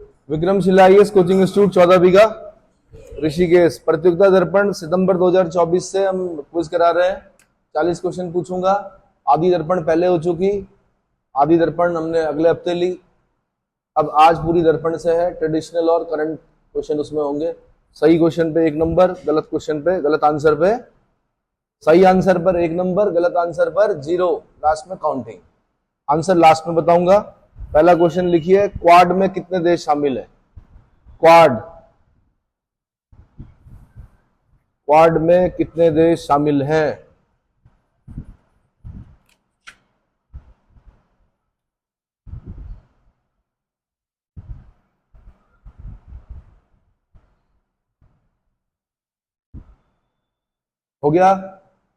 Vikramshila IAS coaching institute 14 बीघा ऋषिकेश। प्रतियोगिता दर्पण सितंबर 2024 से हम क्विज करा रहे हैं। 40 क्वेश्चन पूछूंगा। आदि दर्पण पहले हो चुकी, आदि दर्पण हमने अगले हफ्ते ली। अब आज पूरी दर्पण से है, ट्रेडिशनल और करंट क्वेश्चन उसमें होंगे। सही क्वेश्चन पे 1 नंबर, गलत क्वेश्चन पे, गलत आंसर पे, सही आंसर पर 1 नंबर, गलत आंसर पर 0, लास्ट में काउंटिंग। आंसर लास्ट में बताऊंगा। पहला क्वेश्चन लिखिए, क्वाड में कितने देश शामिल है? क्वाड, क्वाड में कितने देश शामिल हैं? हो गया।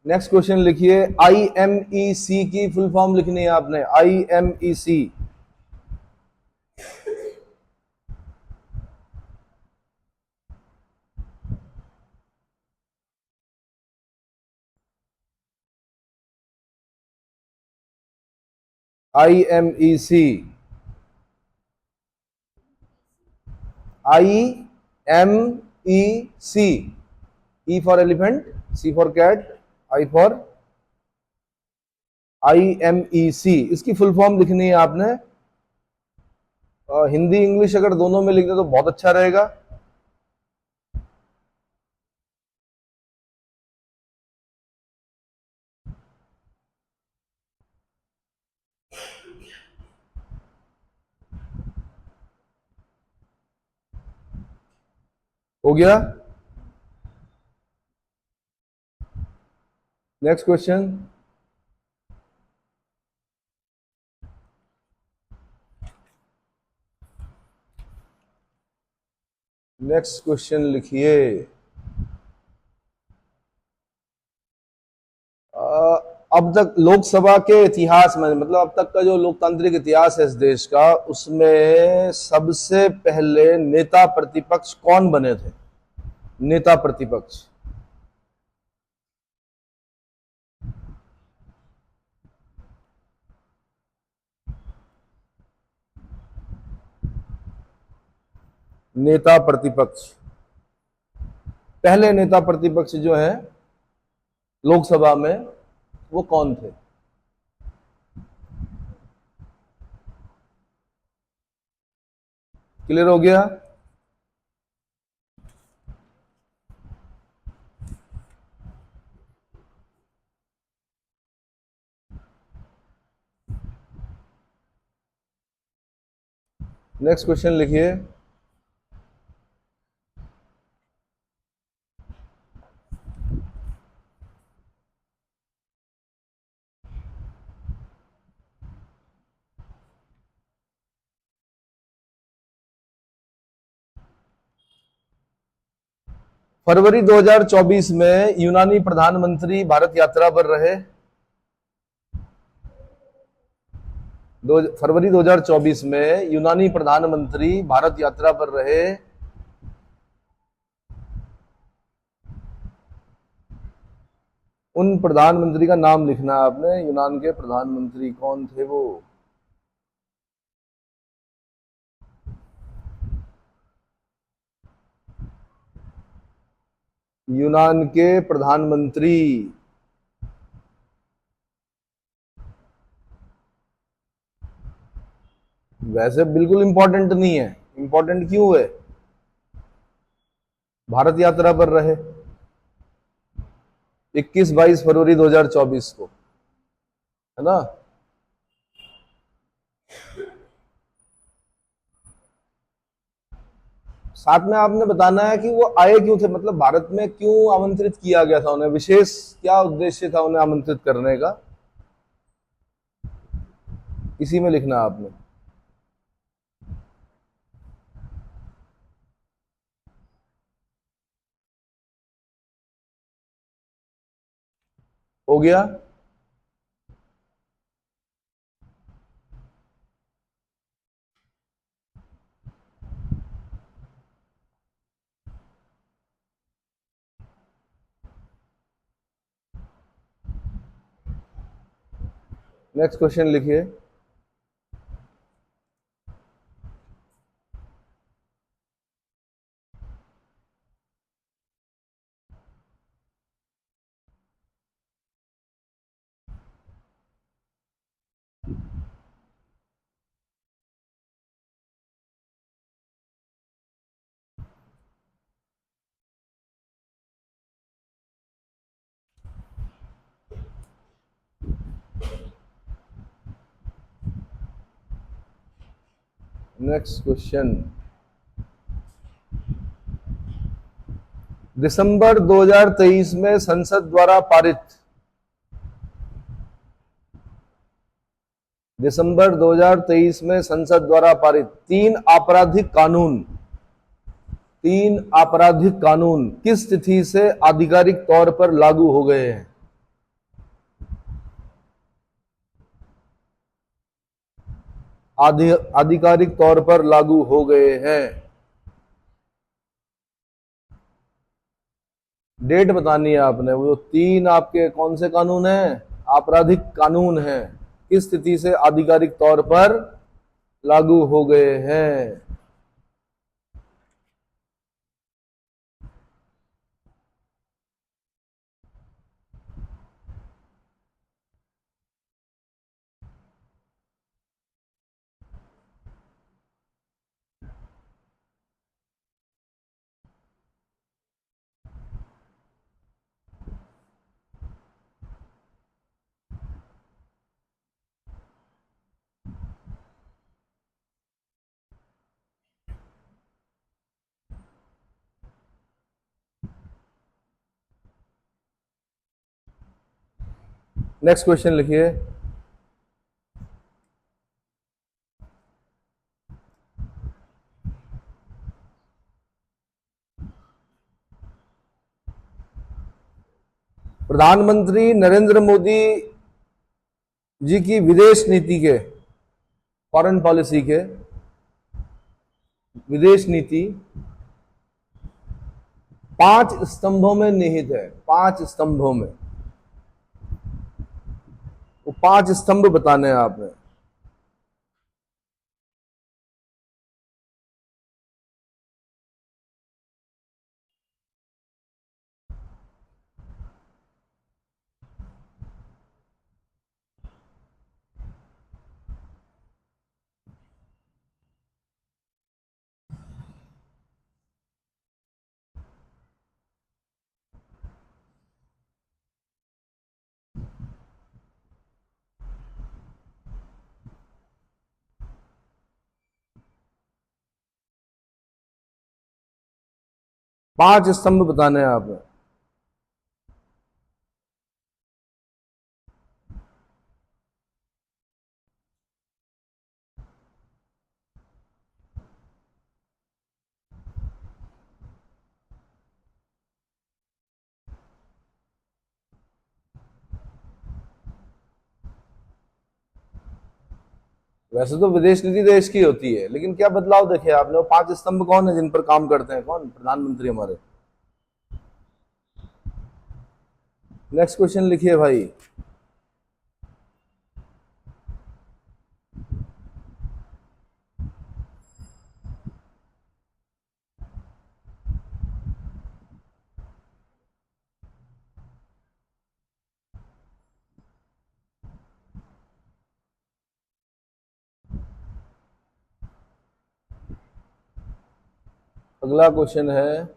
नेक्स्ट क्वेश्चन लिखिए, IMEC की फुल फॉर्म लिखनी है आपने। IMEC, IMEC, IMEC, E for elephant, C for cat, I for IMEC, इसकी फुल फॉर्म लिखनी है आपने। हिंदी इंग्लिश अगर दोनों में लिख दे तो बहुत अच्छा रहेगा। हो गया। नेक्स्ट क्वेश्चन, नेक्स्ट क्वेश्चन लिखिए, अब तक लोकसभा के इतिहास में, मतलब अब तक का जो लोकतांत्रिक इतिहास है इस देश का, उसमें सबसे पहले नेता प्रतिपक्ष कौन बने थे? नेता प्रतिपक्ष, नेता प्रतिपक्ष, पहले नेता प्रतिपक्ष जो है लोकसभा में, वो कौन थे? क्लियर हो गया? नेक्स्ट क्वेश्चन लिखिए, फरवरी 2024 में यूनानी प्रधानमंत्री भारत यात्रा पर रहे। फरवरी 2024 में यूनानी प्रधानमंत्री भारत यात्रा पर रहे। उन प्रधानमंत्री का नाम लिखना है आपने। यूनान के प्रधानमंत्री कौन थे वो? यूनान के प्रधानमंत्री, वैसे बिल्कुल इंपॉर्टेंट नहीं है। इंपॉर्टेंट क्यों है? भारत यात्रा पर रहे 21-22 फरवरी 2024 को, है ना। साथ में आपने बताना है कि वो आए क्यों थे, मतलब भारत में क्यों आमंत्रित किया गया था उन्हें, विशेष क्या उद्देश्य था उन्हें आमंत्रित करने का, इसी में लिखना आपने। हो गया। नेक्स्ट क्वेश्चन लिखिए, नेक्स्ट क्वेश्चन, दिसंबर 2023 में संसद द्वारा पारित, दिसंबर 2023 में संसद द्वारा पारित तीन आपराधिक कानून किस तिथि से आधिकारिक तौर पर लागू हो गए हैं? आधिकारिक तौर पर लागू हो गए हैं। डेट बतानी है आपने। वो तीन आपके कौन से कानून हैं? आपराधिक कानून हैं, किस तिथि से आधिकारिक तौर पर लागू हो गए हैं? नेक्स्ट क्वेश्चन लिखिए। प्रधानमंत्री नरेंद्र मोदी जी की विदेश नीति के, फॉरेन पॉलिसी के, विदेश नीति 5 स्तंभों में निहित है। 5 स्तंभों में, वो 5 स्तंभ बताने हैं आपने। पांच स्तंभ बताने हैं आपने। वैसे तो विदेश नीति देश की होती है, लेकिन क्या बदलाव देखे आपने? वो 5 स्तंभ कौन है जिन पर काम करते हैं? कौन? प्रधानमंत्री हमारे। नेक्स्ट क्वेश्चन लिखिए भाई। अगला क्वेश्चन है,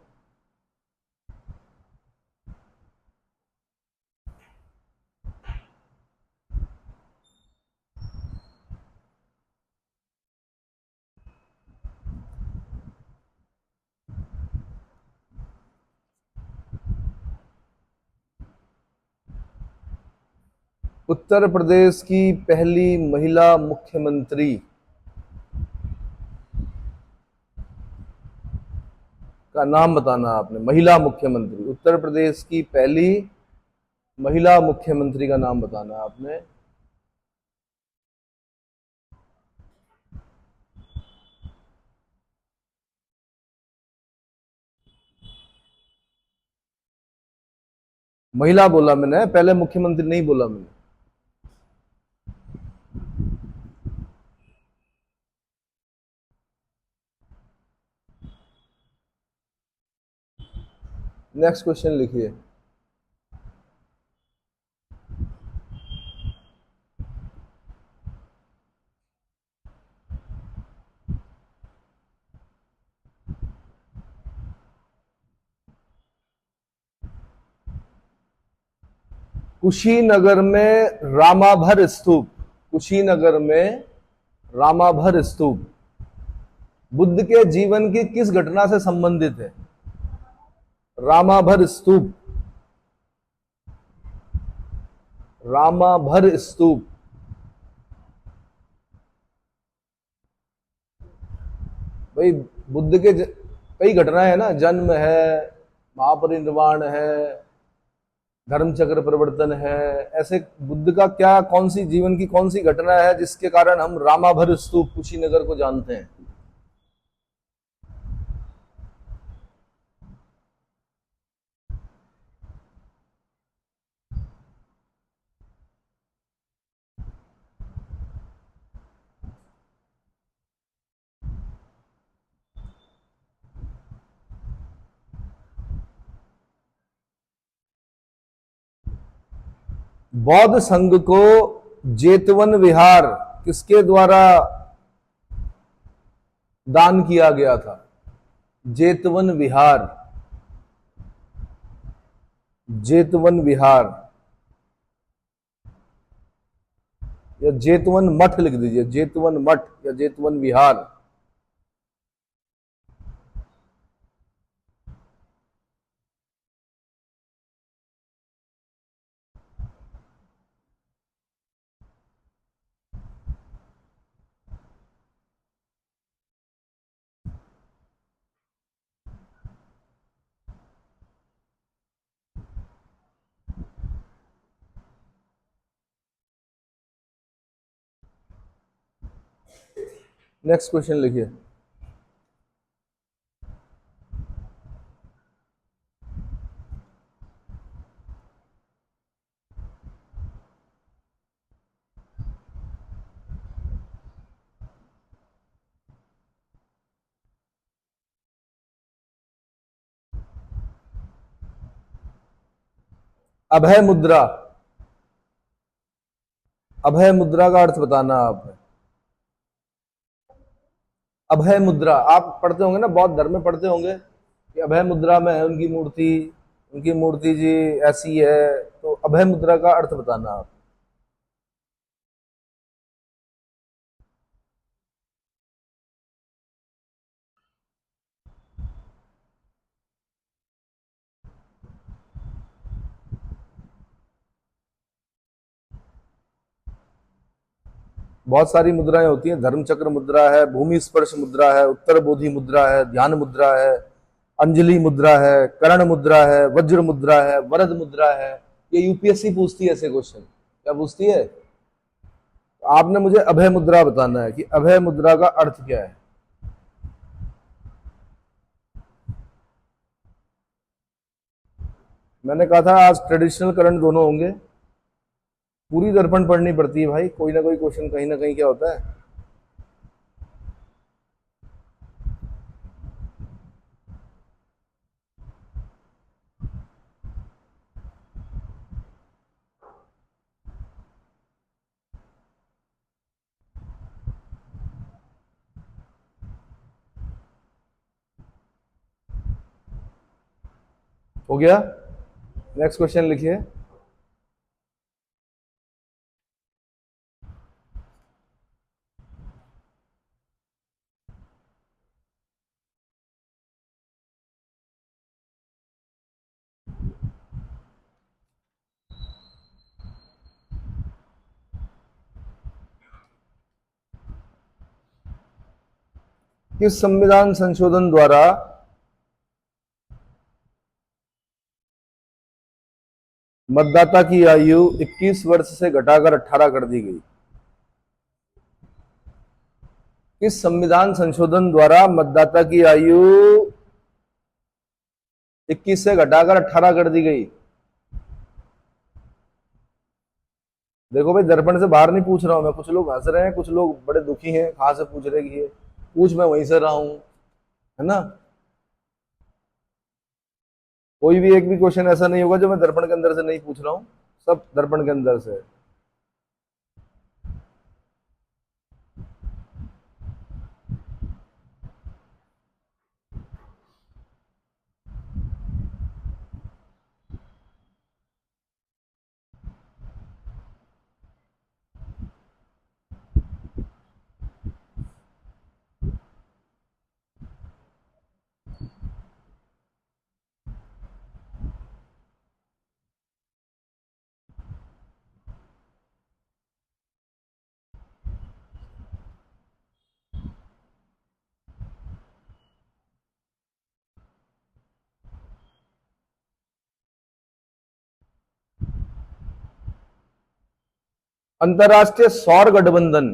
उत्तर प्रदेश की पहली महिला मुख्यमंत्री का नाम बताना आपने। महिला मुख्यमंत्री, उत्तर प्रदेश की पहली महिला मुख्यमंत्री का नाम बताना आपने। महिला बोला मैंने, पहले मुख्यमंत्री नहीं बोला मैंने। नेक्स्ट क्वेश्चन लिखिए। कुशीनगर में रामाभर स्तूप, कुशीनगर में रामाभर स्तूप बुद्ध के जीवन की किस घटना से संबंधित है? रामाभर स्तूप, रामाभर स्तूप। भाई बुद्ध के कई घटनाएं है ना, जन्म है, महापरिनिर्वाण है, धर्म चक्र परिवर्तन है, ऐसे बुद्ध का क्या, कौन सी जीवन की कौन सी घटना है जिसके कारण हम रामाभर स्तूप कुशीनगर को जानते हैं? बौद्ध संघ को जेतवन विहार किसके द्वारा दान किया गया था? जेतवन विहार, जेतवन विहार या जेतवन मठ लिख दीजिए, जेतवन मठ या जेतवन विहार। नेक्स्ट क्वेश्चन लिखिए। अभय मुद्रा, अभय मुद्रा का अर्थ बताना आप। अभय मुद्रा आप पढ़ते होंगे ना, बौद्ध धर्म में पढ़ते होंगे कि अभय मुद्रा में है उनकी मूर्ति, उनकी मूर्ति जी ऐसी है, तो अभय मुद्रा का अर्थ बताना आप। बहुत सारी मुद्राएं होती हैं, धर्म चक्र मुद्रा है, भूमि स्पर्श मुद्रा है, उत्तर बोधि मुद्रा है, ध्यान मुद्रा है, अंजलि मुद्रा है, कर्ण मुद्रा है, वज्र मुद्रा है, वरद मुद्रा है। ये यूपीएससी पूछती है ऐसे क्वेश्चन। क्या पूछती है? तो आपने मुझे अभय मुद्रा बताना है कि अभय मुद्रा का अर्थ क्या है। मैंने कहा था आज ट्रेडिशनल करंट दोनों होंगे, पूरी दर्पण पढ़नी पड़ती है भाई, कोई ना कोई क्वेश्चन कहीं ना कहीं क्या होता है। हो गया? नेक्स्ट क्वेश्चन लिखिए। किस संविधान संशोधन द्वारा मतदाता की आयु 21 वर्ष से घटाकर 18 कर दी गई? किस संविधान संशोधन द्वारा मतदाता की आयु 21 से घटाकर 18 कर दी गई? देखो भाई, दर्पण से बाहर नहीं पूछ रहा हूं मैं, कुछ लोग हंस रहे हैं, कुछ लोग बड़े दुखी हैं, कहां से पूछ रहे कि ये पूछ, मैं वहीं से रहा हूं, है ना। कोई भी एक भी क्वेश्चन ऐसा नहीं होगा जो मैं दर्पण के अंदर से नहीं पूछ रहा हूं, सब दर्पण के अंदर से। अंतरराष्ट्रीय सौर गठबंधन,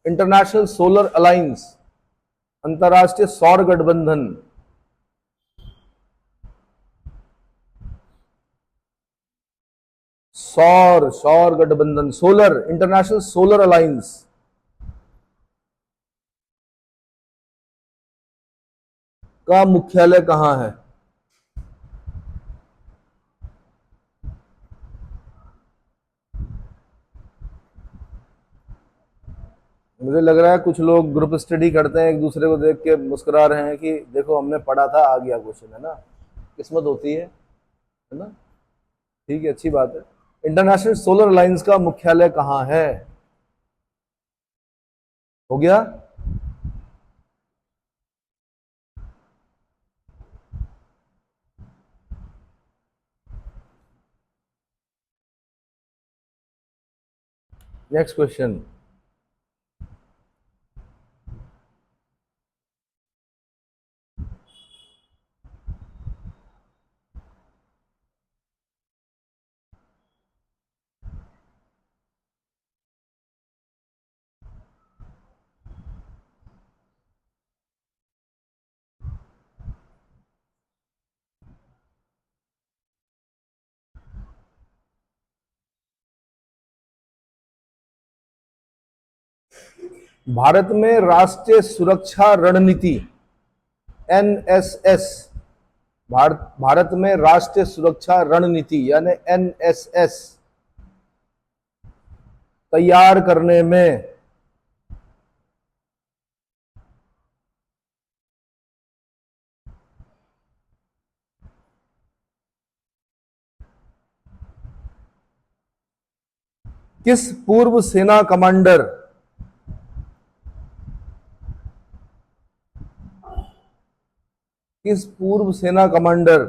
इंटरनेशनल सोलर अलायंस, अंतरराष्ट्रीय सौर गठबंधन, सौर सौर गठबंधन, सोलर, इंटरनेशनल सोलर अलायंस का मुख्यालय कहां है? मुझे लग रहा है कुछ लोग ग्रुप स्टडी करते हैं, एक दूसरे को देख के मुस्कुरा रहे हैं कि देखो हमने पढ़ा था, आ गया क्वेश्चन, है ना। किस्मत होती है ना। ठीक है, अच्छी बात है। इंटरनेशनल सोलर अलायंस का मुख्यालय कहां है? हो गया। Next question. भारत में राष्ट्रीय सुरक्षा रणनीति, एनएसएस, भारत में राष्ट्रीय सुरक्षा रणनीति यानी एनएसएस तैयार करने में किस पूर्व सेना कमांडर, किस पूर्व सेना कमांडर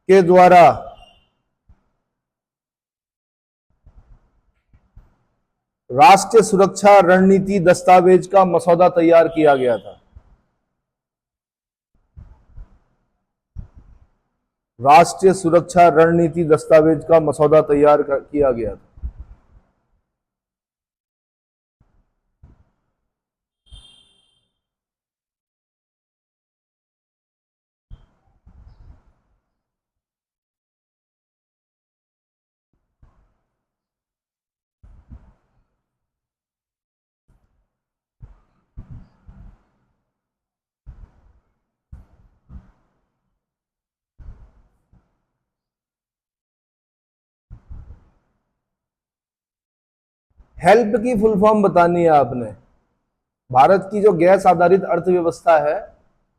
के द्वारा राष्ट्रीय सुरक्षा रणनीति दस्तावेज का मसौदा तैयार किया गया था? राष्ट्रीय सुरक्षा रणनीति दस्तावेज का मसौदा तैयार किया गया था। हेल्प की फुल फॉर्म बतानी है आपने। भारत की जो गैस आधारित अर्थव्यवस्था है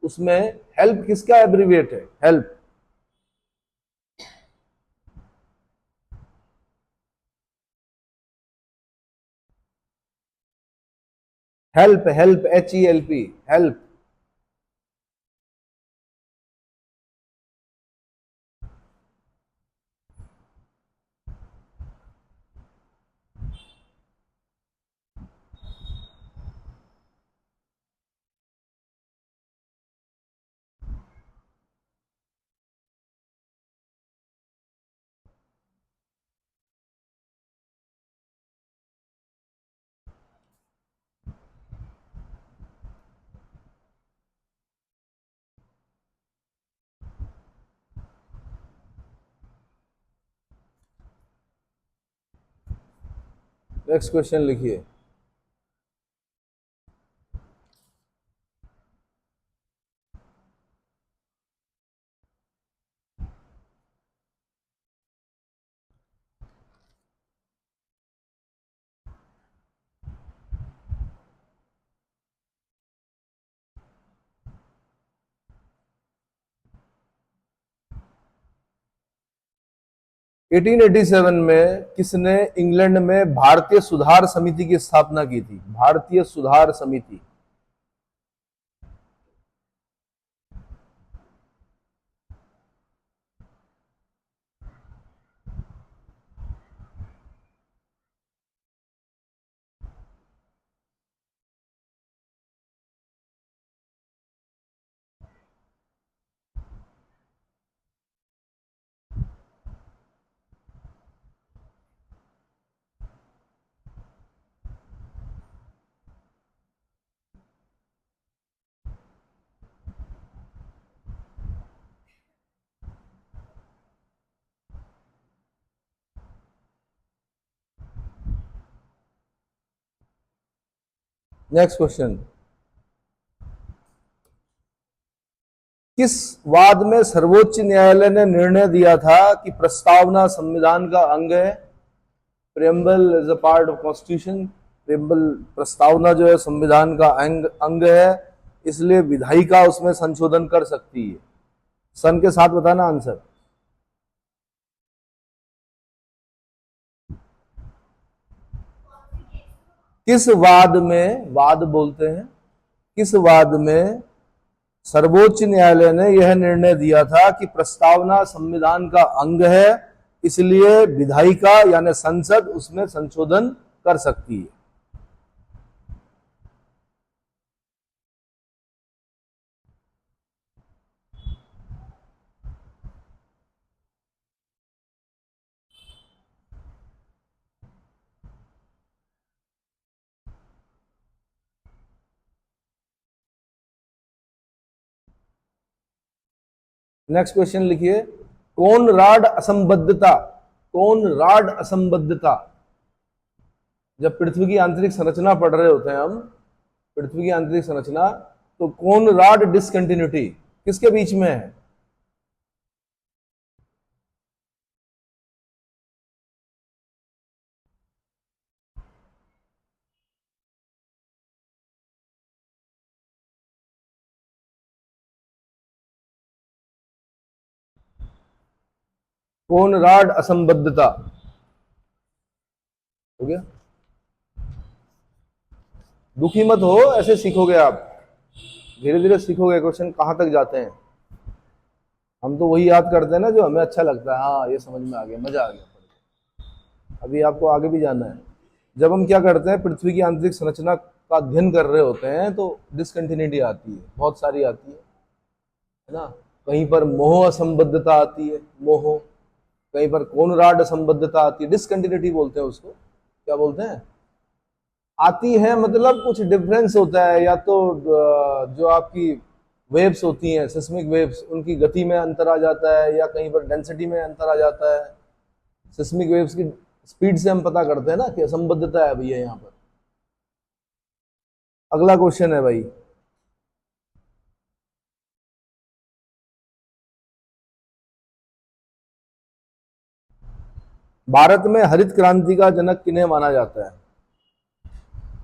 उसमें हेल्प किसका एब्रीविएट है? Help, help, help, HELP, help. Next question लिखिए। एटीन 87 में किसने इंग्लैंड में भारतीय सुधार समिति की स्थापना की थी? भारतीय सुधार समिति। नेक्स्ट क्वेश्चन, किस वाद में सर्वोच्च न्यायालय ने निर्णय दिया था कि प्रस्तावना संविधान का अंग है? Preamble is a part of constitution. Preamble, प्रस्तावना जो है संविधान का अंग है, इसलिए विधायिका उसमें संशोधन कर सकती है। सन के साथ बताना आंसर। किस वाद में, वाद बोलते हैं, किस वाद में सर्वोच्च न्यायालय ने यह निर्णय दिया था कि प्रस्तावना संविधान का अंग है, इसलिए विधायिका यानी संसद उसमें संशोधन कर सकती है? नेक्स्ट क्वेश्चन लिखिए, कोनराड असंबद्धता, कोनराड असंबद्धता, जब पृथ्वी की आंतरिक संरचना पढ़ रहे होते हैं हम, पृथ्वी की आंतरिक संरचना, तो कोनराड डिसकंटिन्यूटी किसके बीच में है? कोनराड असंबद्धता हो गया। दुखी मत हो, ऐसे सीखोगे आप, धीरे धीरे सीखोगे क्वेश्चन कहां तक जाते हैं। हम तो वही याद करते हैं ना जो हमें अच्छा लगता है, हाँ ये समझ में आ गया, मजा आ गया। अभी आपको आगे भी जाना है। जब हम क्या करते हैं, पृथ्वी की आंतरिक संरचना का अध्ययन कर रहे होते हैं, तो डिसकंटिन्यूटी आती है, बहुत सारी आती है ना। कहीं पर मोह असंबद्धता आती है, मोह, कहीं पर कोनराड असंबद्धता आती है, डिसकंटिन्यूटी बोलते हैं उसको, क्या बोलते हैं, आती है, मतलब कुछ डिफरेंस होता है, या तो जो आपकी वेव्स होती हैं, सिस्मिक वेव्स, उनकी गति में अंतर आ जाता है, या कहीं पर डेंसिटी में अंतर आ जाता है। सिस्मिक वेव्स की स्पीड से हम पता करते हैं ना कि असंबद्धता है भैया यहाँ पर। अगला क्वेश्चन है भाई, भारत में हरित क्रांति का जनक किन्हें माना जाता है?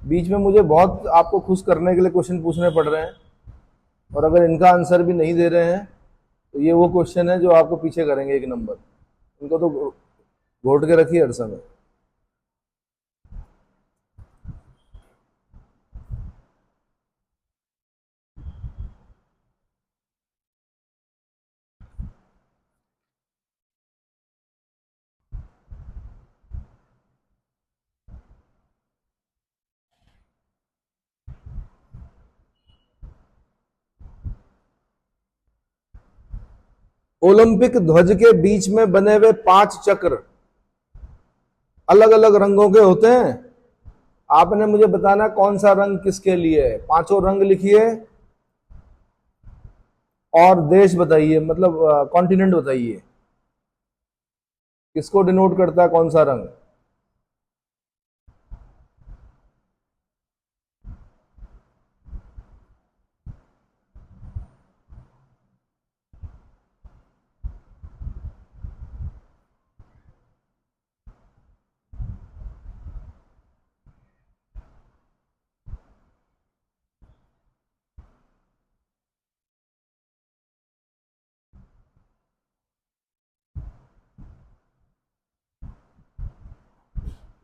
बीच में मुझे बहुत आपको खुश करने के लिए क्वेश्चन पूछने पड़ रहे हैं, और अगर इनका आंसर भी नहीं दे रहे हैं तो ये वो क्वेश्चन है जो आपको पीछे करेंगे एक नंबर। इनको तो घोट के रखिए हर समय। ओलंपिक ध्वज के बीच में बने हुए 5 चक्र अलग अलग रंगों के होते हैं। आपने मुझे बताना कौन सा रंग किसके लिए है। पांचों रंग लिखिए और देश बताइए, मतलब कॉन्टिनेंट बताइए, किसको डिनोट करता है कौन सा रंग।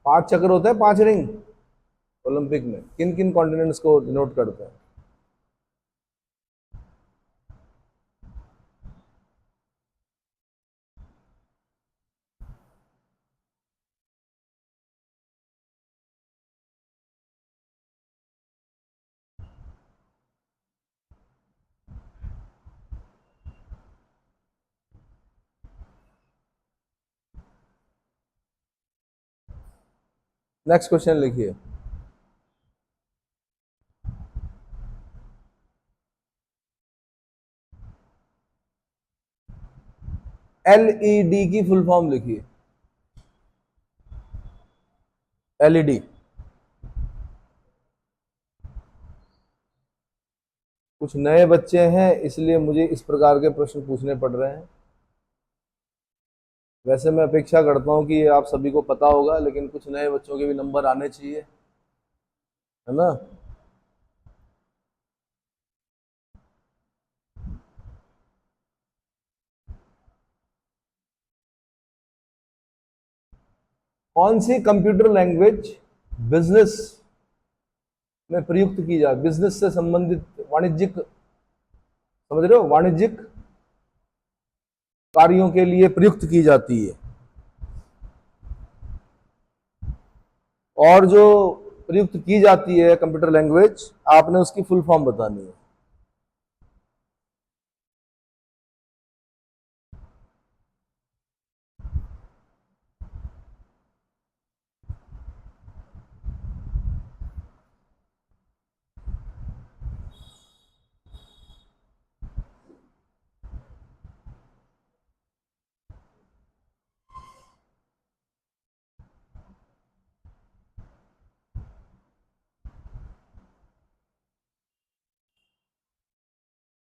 5 चक्र होते हैं, 5 रिंग ओलंपिक में, किन किन कॉन्टिनेंट्स को डिनोट करते हैं? नेक्स्ट क्वेश्चन लिखिए, एलईडी की फुल फॉर्म लिखिए। एलईडी, कुछ नए बच्चे हैं इसलिए मुझे इस प्रकार के प्रश्न पूछने पड़ रहे हैं। वैसे मैं अपेक्षा करता हूं कि ये आप सभी को पता होगा, लेकिन कुछ नए बच्चों के भी नंबर आने चाहिए, है ना। कौन सी कंप्यूटर लैंग्वेज बिजनेस में प्रयुक्त की जाए, बिजनेस से संबंधित वाणिज्यिक, समझ रहे हो, वाणिज्यिक कार्यों के लिए प्रयुक्त की जाती है। और जो प्रयुक्त की जाती है कंप्यूटर लैंग्वेज, आपने उसकी फुल फॉर्म बतानी है।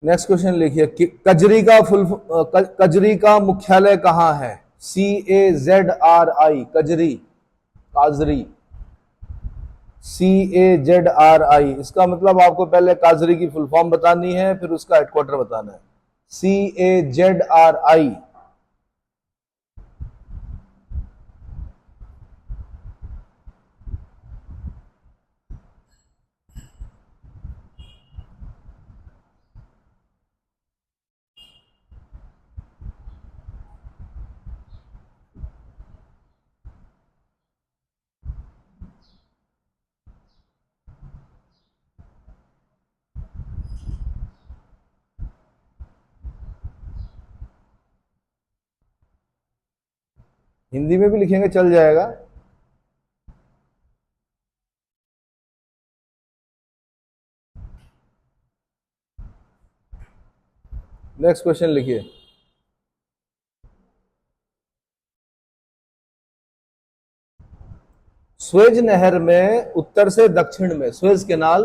नेक्स्ट क्वेश्चन लिखिए कि कजरी का कजरी का मुख्यालय कहां है। CAZRI, कजरी, काजरी, CAZRI, इसका मतलब आपको पहले काजरी की फुल फॉर्म बतानी है, फिर उसका हेडक्वार्टर बताना है। CAZRI। हिंदी में भी लिखेंगे चल जाएगा। नेक्स्ट क्वेश्चन लिखिए। स्वेज नहर में उत्तर से दक्षिण में, स्वेज कैनाल,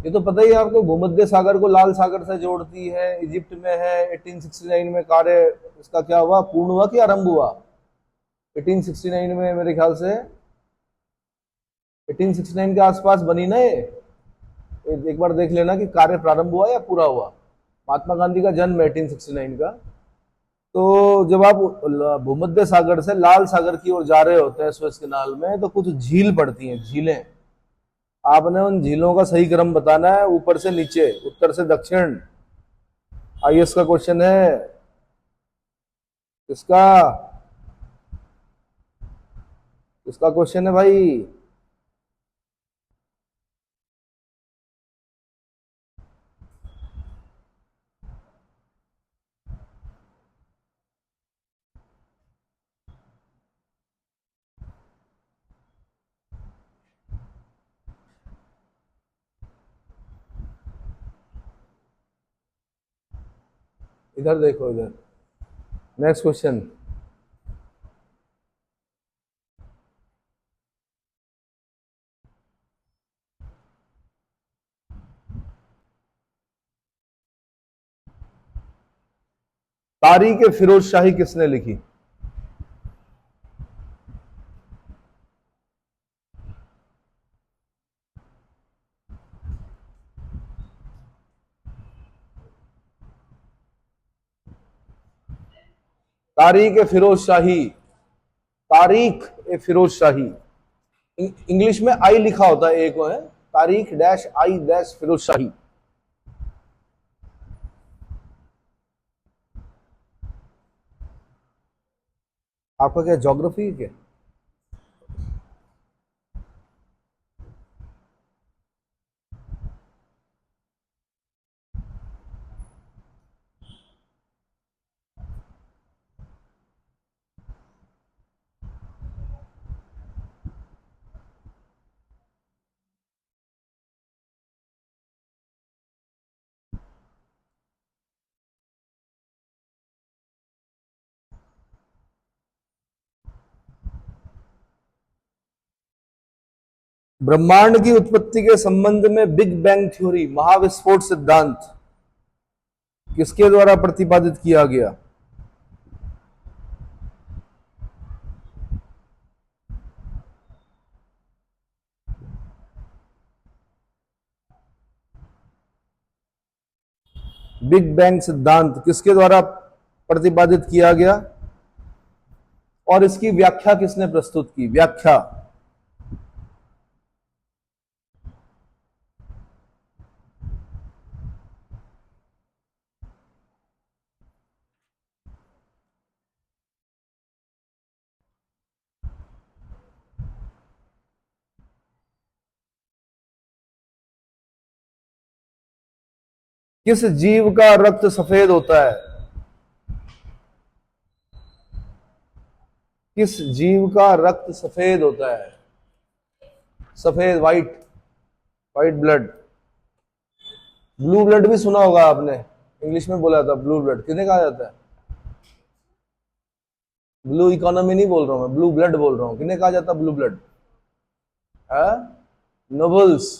ये तो पता ही है आपको, भूमध्य सागर को लाल सागर से जोड़ती है, इजिप्ट में है। 1869 में कार्य इसका क्या हुआ, पूर्ण हुआ कि आरंभ हुआ? 1869 में मेरे ख्याल से 1869 के आसपास बनी ना ये। एक बार देख लेना कि कार्य प्रारंभ हुआ या पूरा हुआ। महात्मा गांधी का जन्म 1869 का। तो जब आप भूमध्य सागर से लाल सागर की ओर जा रहे होते हैं स्वेज कैनाल में, तो कुछ झील पड़ती हैं, झीलें। आपने उन झीलों का सही क्रम बताना है, ऊपर से नीचे, उत्तर से दक्षिण। आईएएस का क्वेश्चन है किसका, किसका क्वेश्चन है भाई? इधर देखो, इधर। Next question. तारीख फिरोज शाही किसने लिखी? तारीख फिरोज शाही, तारीख ए फिरोज शाही। इंग्लिश में आई लिखा होता है, एक है तारीख डैश आई डैश फिरोज शाही। आपका क्या ज्योग्राफी है क्या? ब्रह्मांड की उत्पत्ति के संबंध में बिग बैंग थ्योरी, महाविस्फोट सिद्धांत किसके द्वारा प्रतिपादित किया गया? बिग बैंग सिद्धांत किसके द्वारा प्रतिपादित किया गया और इसकी व्याख्या किसने प्रस्तुत की? व्याख्या। किस जीव का रक्त सफेद होता है? किस जीव का रक्त सफेद होता है? सफेद, white, white blood. Blue blood भी सुना होगा आपने, इंग्लिश में बोला था ब्लू ब्लड, किन्हें कहा जाता है? ब्लू इकोनॉमी नहीं बोल रहा हूं मैं, ब्लू ब्लड बोल रहा हूं। किन्हें कहा जाता है ब्लू ब्लड? नोबल्स।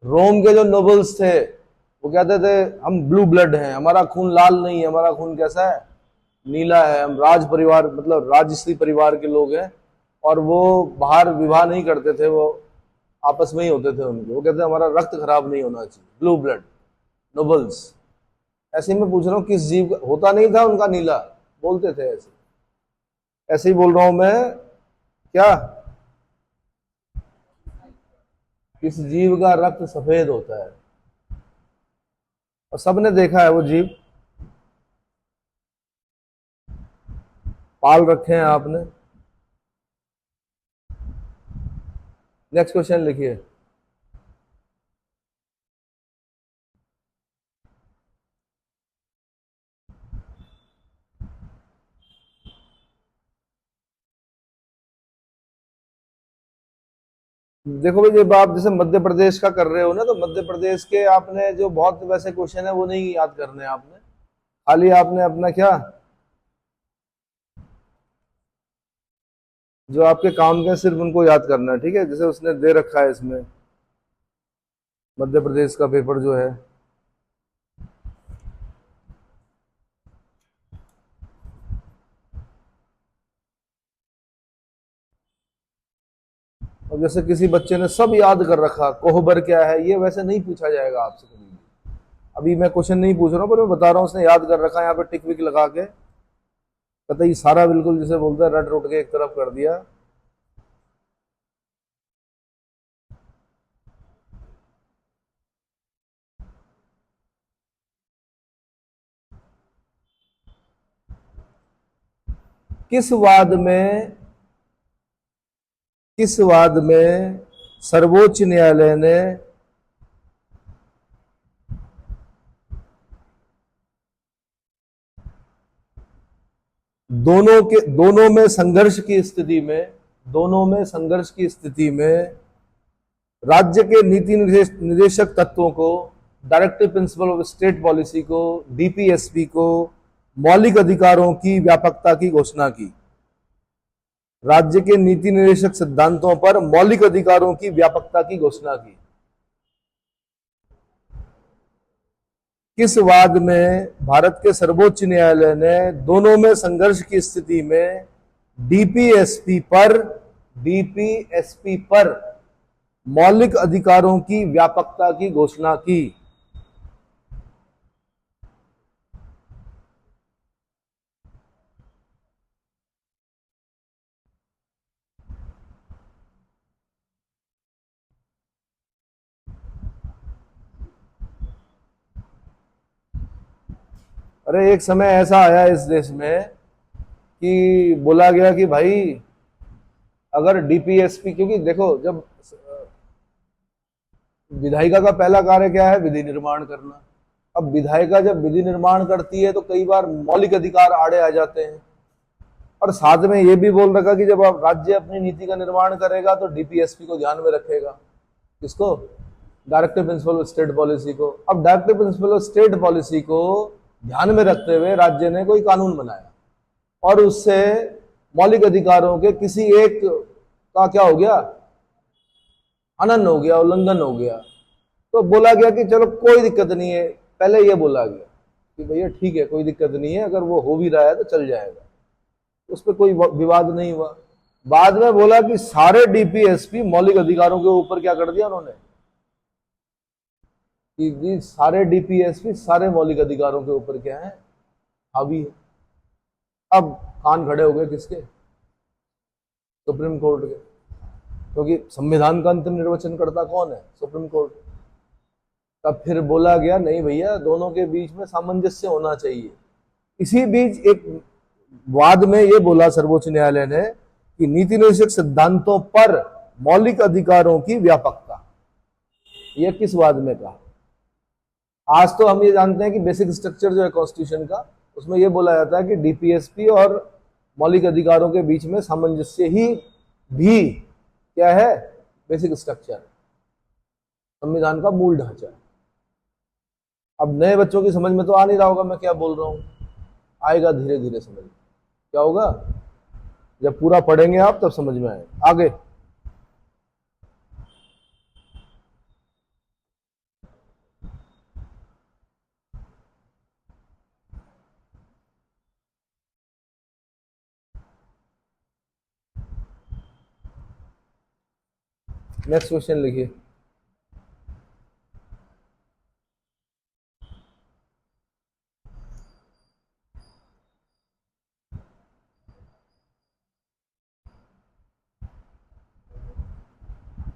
रोम के जो नोबल्स थे वो कहते थे हम ब्लू ब्लड हैं, हमारा खून लाल नहीं है, हमारा खून कैसा है? नीला है। हम राज परिवार, मतलब राजश्री परिवार के लोग हैं, और वो बाहर विवाह नहीं करते थे, वो आपस में ही होते थे उनके। वो कहते हैं हमारा रक्त खराब नहीं होना चाहिए, ब्लू ब्लड, नोबल्स। ऐसे ही मैं पूछ रहा हूँ किस जीव का होता नहीं था उनका नीला, बोलते थे ऐसे। ऐसे ही बोल रहा हूं मैं, क्या किस जीव का रक्त सफेद होता है? और सबने देखा है वो जीव, पाल रखे हैं आपने। नेक्स्ट क्वेश्चन लिखिए। देखो भाई, जब आप जैसे मध्य प्रदेश का कर रहे हो ना, तो मध्य प्रदेश के आपने जो बहुत वैसे क्वेश्चन है वो नहीं याद करने आपने, खाली आपने अपना क्या जो आपके काम के सिर्फ उनको याद करना है, ठीक है? जैसे उसने दे रखा है इसमें मध्य प्रदेश का पेपर जो है। और जैसे किसी बच्चे ने सब याद कर रखा, कोहबर क्या है, ये वैसे नहीं पूछा जाएगा आपसे कभी भी। अभी मैं क्वेश्चन नहीं पूछ रहा हूँ, पर मैं बता रहा हूँ उसने याद कर रखा है, यहाँ पे टिक विक लगा के पता ही सारा बिल्कुल जैसे बोलते हैं रट रुट के एक तरफ कर दिया। किस वाद में, किस वाद में सर्वोच्च न्यायालय ने दोनों में संघर्ष की स्थिति में, दोनों में संघर्ष की स्थिति में राज्य के नीति निर्देशक तत्वों को, directive principle of state policy को, डीपीएसपी को, मौलिक अधिकारों की व्यापकता की घोषणा की? राज्य के नीति निर्देशक सिद्धांतों पर मौलिक अधिकारों की व्यापकता की घोषणा की। किस वाद में भारत के सर्वोच्च न्यायालय ने दोनों में संघर्ष की स्थिति में डीपीएसपी पर मौलिक अधिकारों की व्यापकता की घोषणा की? अरे एक समय ऐसा आया इस देश में कि बोला गया कि भाई अगर डीपीएसपी, क्योंकि देखो जब विधायिका का पहला कार्य क्या है? विधि निर्माण करना। अब विधायिका जब विधि निर्माण करती है तो कई बार मौलिक अधिकार आड़े आ जाते हैं, और साथ में ये भी बोल रखा कि जब आप राज्य अपनी नीति का निर्माण करेगा तो डीपीएसपी को ध्यान में रखेगा। किसको? Directive principle of state policy को। अब directive principle of state policy को ध्यान में रखते हुए राज्य ने कोई कानून बनाया, और उससे मौलिक अधिकारों के किसी एक का क्या हो गया? हनन हो गया, उल्लंघन हो गया, तो बोला गया कि चलो कोई दिक्कत नहीं है। पहले ये बोला गया कि भैया ठीक है, कोई दिक्कत नहीं है, अगर वो हो भी रहा है तो चल जाएगा, उस पर कोई विवाद नहीं हुआ। बाद में बोला कि सारे डीपीएसपी मौलिक अधिकारों के ऊपर क्या कर दिया उन्होंने, कि सारे डीपीएसपी सारे मौलिक अधिकारों के ऊपर क्या है, हावी है। अब कान खड़े हो गए किसके, सुप्रीम कोर्ट के, क्योंकि संविधान का अंतिम निर्वचन करता कौन है, सुप्रीम कोर्ट। तब फिर बोला गया नहीं भैया, दोनों के बीच में सामंजस्य होना चाहिए। इसी बीच एक वाद में ये बोला सर्वोच्च न्यायालय ने कि नीति निर्देशक सिद्धांतों पर मौलिक अधिकारों की व्यापकता, यह किस वाद में कहा। आज तो हम ये जानते हैं कि बेसिक स्ट्रक्चर जो है कॉन्स्टिट्यूशन का, उसमें यह बोला जाता है कि डीपीएसपी और मौलिक अधिकारों के बीच में सामंजस्य ही भी क्या है, बेसिक स्ट्रक्चर, संविधान का मूल ढांचा। अब नए बच्चों की समझ में तो आ नहीं रहा होगा मैं क्या बोल रहा हूं, आएगा धीरे धीरे समझ में। क्या होगा, जब पूरा पढ़ेंगे आप तब समझ में आएगा। आगे नेक्स्ट क्वेश्चन लिखिए।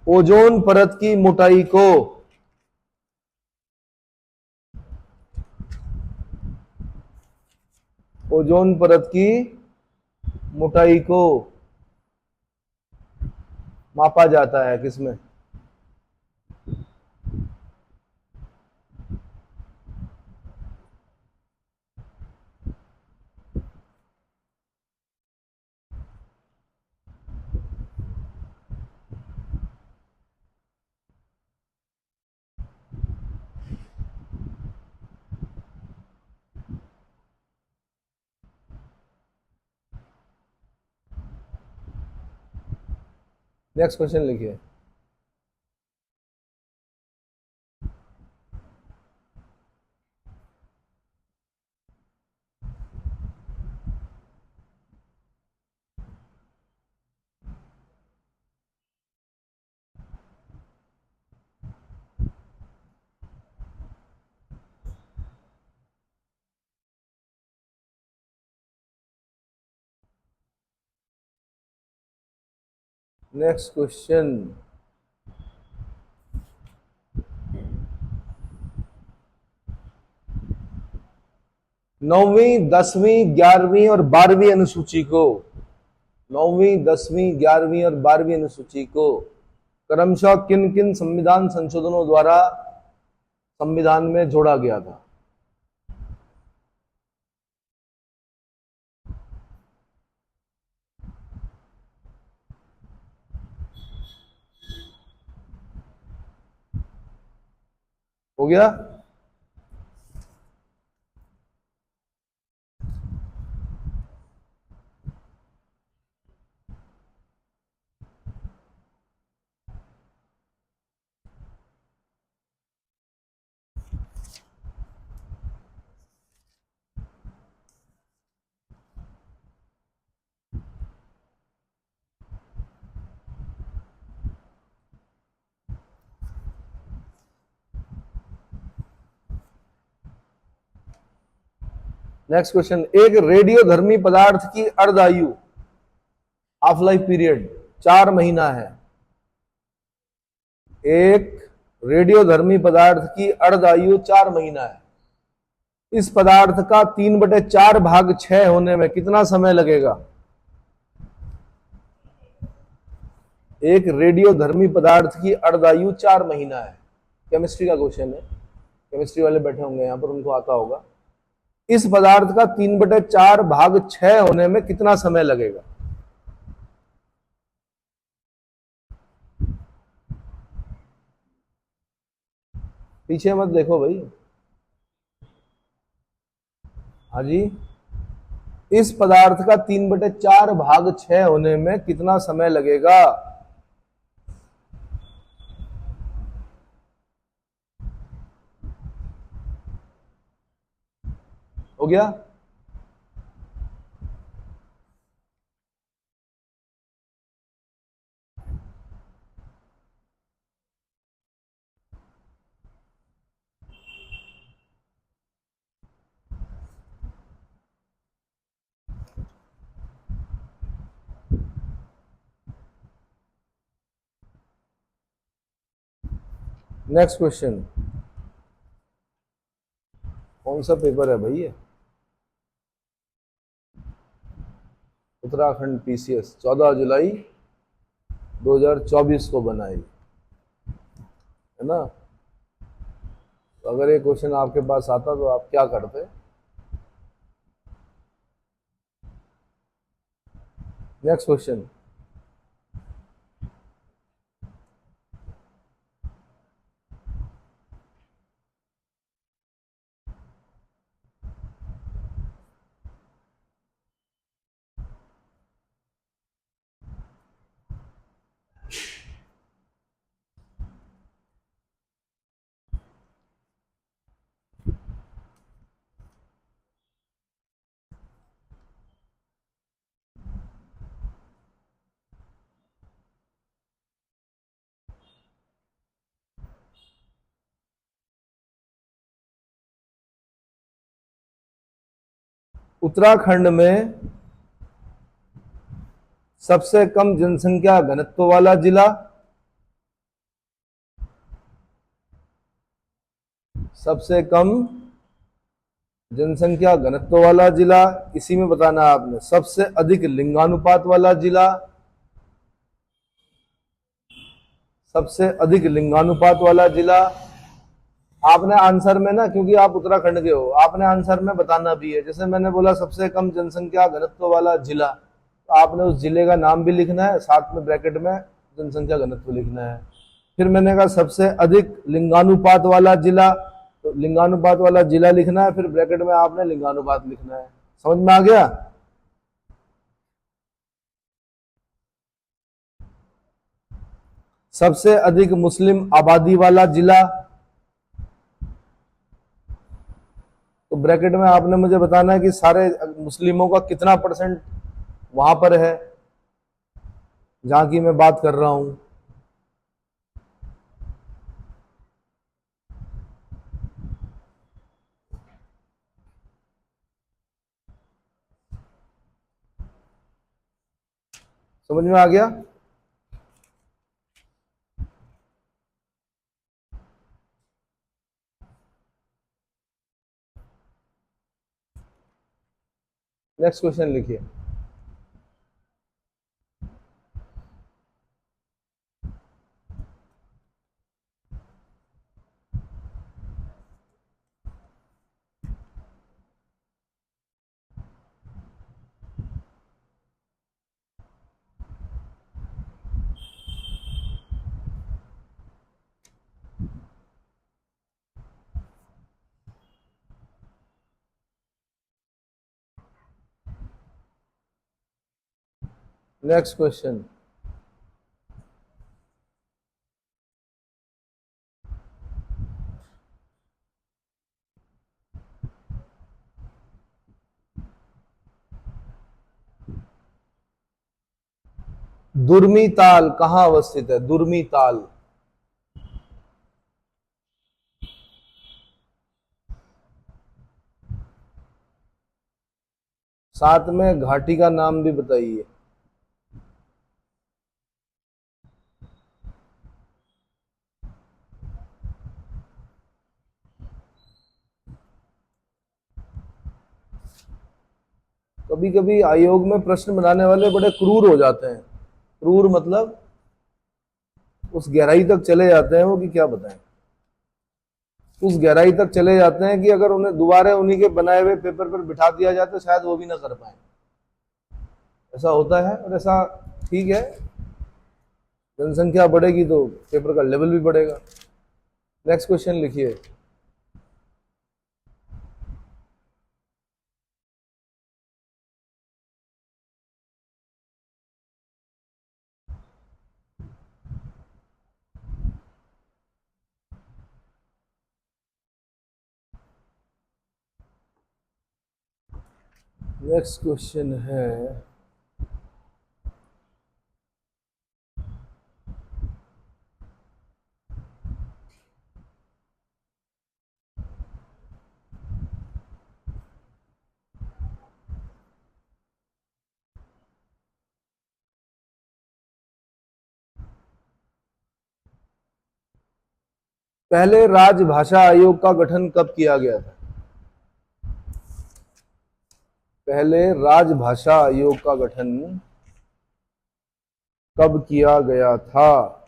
ओजोन परत की मोटाई को ओजोन परत की मोटाई को मापा जाता है किसमें, नेक्स्ट क्वेश्चन लिखिए। नेक्स्ट क्वेश्चन, 9वीं 10वीं 11वीं और 12वीं अनुसूची को 9वीं 10वीं 11वीं और 12वीं अनुसूची को क्रमशः किन किन संविधान संशोधनों द्वारा संविधान में जोड़ा गया था। हो गया, नेक्स्ट क्वेश्चन, एक रेडियो धर्मी पदार्थ की अर्धायु हाफ लाइफ पीरियड 4 महीना है। एक रेडियो धर्मी पदार्थ की अर्धायु 4 महीना है। इस पदार्थ का 3/4 भाग 6 होने में कितना समय लगेगा। एक रेडियो धर्मी पदार्थ की अर्धायु 4 महीना है। केमिस्ट्री का क्वेश्चन है, केमिस्ट्री वाले बैठे होंगे यहां पर, उनको आता होगा। इस पदार्थ का 3/4 भाग 6 होने में कितना समय लगेगा। पीछे मत देखो भाई। हाँ जी, इस पदार्थ का 3/4 भाग 6 होने में कितना समय लगेगा। हो गया। नेक्स्ट क्वेश्चन, कौन सा पेपर है भाई ये? उत्तराखंड पीसीएस 14 जुलाई 2024 को बनाई है ना। तो अगर ये क्वेश्चन आपके पास आता तो आप क्या करते? नेक्स्ट क्वेश्चन, उत्तराखंड में सबसे कम जनसंख्या घनत्व वाला जिला, सबसे कम जनसंख्या घनत्व वाला जिला, इसी में बताना है आपने। सबसे अधिक लिंगानुपात वाला जिला, सबसे अधिक लिंगानुपात वाला जिला। आपने आंसर में ना, क्योंकि आप उत्तराखंड के हो, आपने आंसर में बताना भी है। जैसे मैंने बोला सबसे कम जनसंख्या घनत्व वाला जिला, तो आपने उस जिले का नाम भी लिखना है, साथ में ब्रैकेट में जनसंख्या घनत्व लिखना है। फिर मैंने कहा सबसे अधिक लिंगानुपात वाला जिला, तो लिंगानुपात वाला जिला लिखना है, फिर ब्रैकेट में आपने लिंगानुपात लिखना है। समझ में आ गया? सबसे अधिक मुस्लिम आबादी वाला जिला, तो ब्रैकेट में आपने मुझे बताना है कि सारे मुस्लिमों का कितना परसेंट वहां पर है जहां की मैं बात कर रहा हूं। समझ में आ गया? नेक्स्ट क्वेश्चन लिखिए। नेक्स्ट क्वेश्चन, दुर्मी ताल कहां अवस्थित है? दुर्मी ताल साथ में घाटी का नाम भी बताइए। कभी कभी आयोग में प्रश्न बनाने वाले बड़े क्रूर हो जाते हैं। क्रूर मतलब उस गहराई तक चले जाते हैं वो कि क्या बताएं। उस गहराई तक चले जाते हैं कि अगर उन्हें दोबारा उन्हीं के बनाए हुए पेपर पर बिठा दिया जाए तो शायद वो भी ना कर पाए। ऐसा होता है, और ऐसा ठीक है, जनसंख्या बढ़ेगी तो पेपर का लेवल भी बढ़ेगा। नेक्स्ट क्वेश्चन लिखिए। नेक्स्ट क्वेश्चन है, पहले राजभाषा आयोग का गठन कब किया गया था? पहले राजभाषा आयोग का गठन कब किया गया था?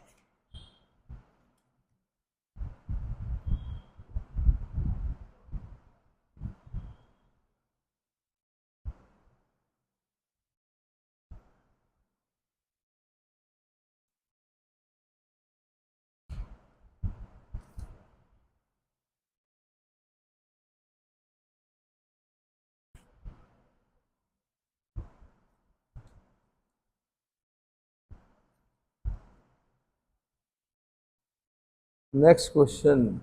नेक्स्ट क्वेश्चन,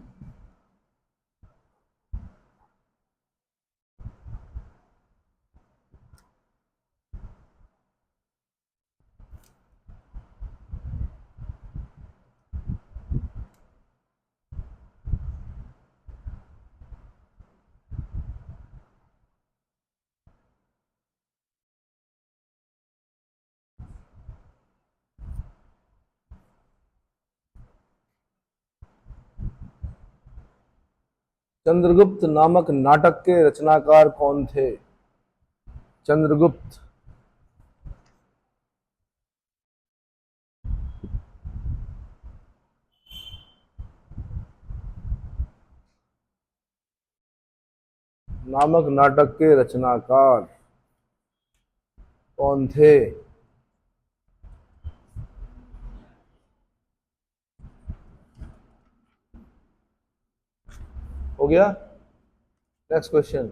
चंद्रगुप्त नामक नाटक के रचनाकार कौन थे? चंद्रगुप्त नामक नाटक के रचनाकार कौन थे? हो गया। नेक्स्ट क्वेश्चन,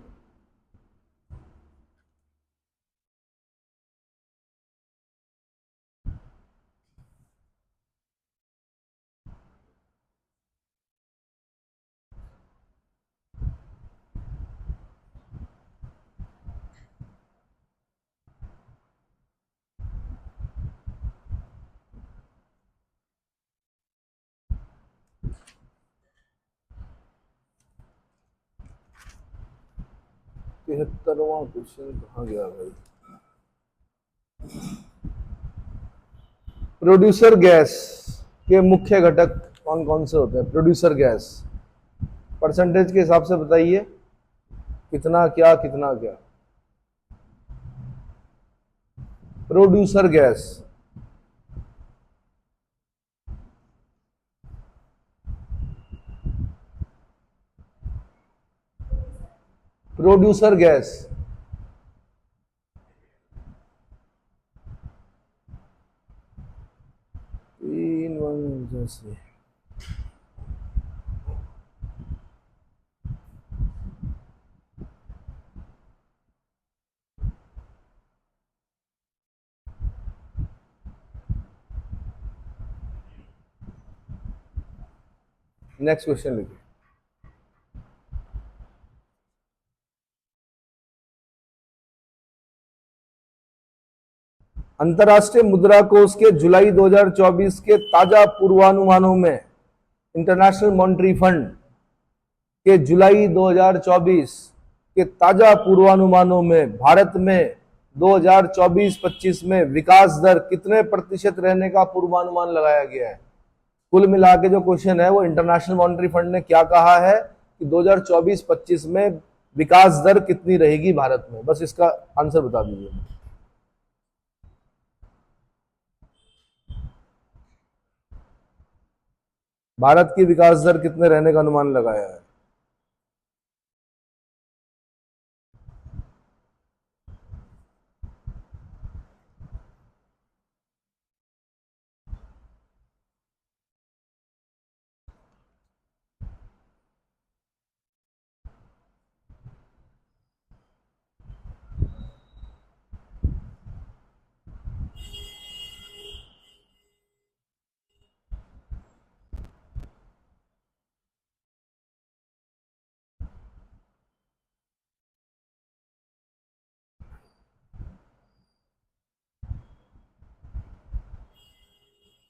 तिहत्तरवां क्वेश्चन कहाँ गया भाई? प्रोड्यूसर गैस के मुख्य घटक कौन कौन से होते हैं? प्रोड्यूसर गैस परसेंटेज के हिसाब से बताइए, कितना क्या कितना क्या? प्रोड्यूसर गैस, प्रोड्यूसर गैस तीन वन से। नेक्स्ट क्वेश्चन लिखिए। अंतर्राष्ट्रीय मुद्रा कोष के जुलाई 2024 के ताजा पूर्वानुमानों में, इंटरनेशनल मॉनेटरी फंड के जुलाई 2024 के ताजा पूर्वानुमानों में भारत में 2024-25 में विकास दर कितने प्रतिशत रहने का पूर्वानुमान लगाया गया है? कुल मिला के जो क्वेश्चन है वो इंटरनेशनल मॉनेटरी फंड ने क्या कहा है कि 2024-25 में विकास दर कितनी रहेगी भारत में, बस इसका आंसर बता दीजिए। भारत की विकास दर कितने रहने का अनुमान लगाया है?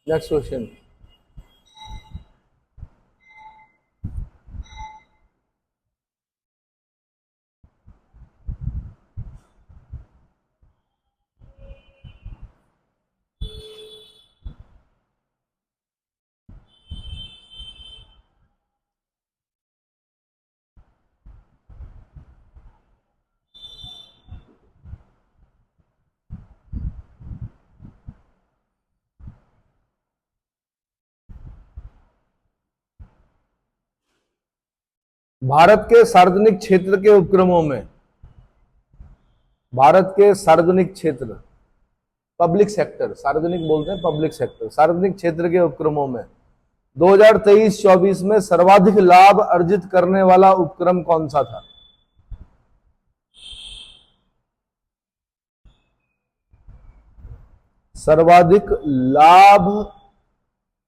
Next question. भारत के सार्वजनिक क्षेत्र के उपक्रमों में, भारत के सार्वजनिक क्षेत्र, पब्लिक सेक्टर, सार्वजनिक बोलते हैं पब्लिक सेक्टर, सार्वजनिक क्षेत्र के उपक्रमों में 2023-24 में सर्वाधिक लाभ अर्जित करने वाला उपक्रम कौन सा था? सर्वाधिक लाभ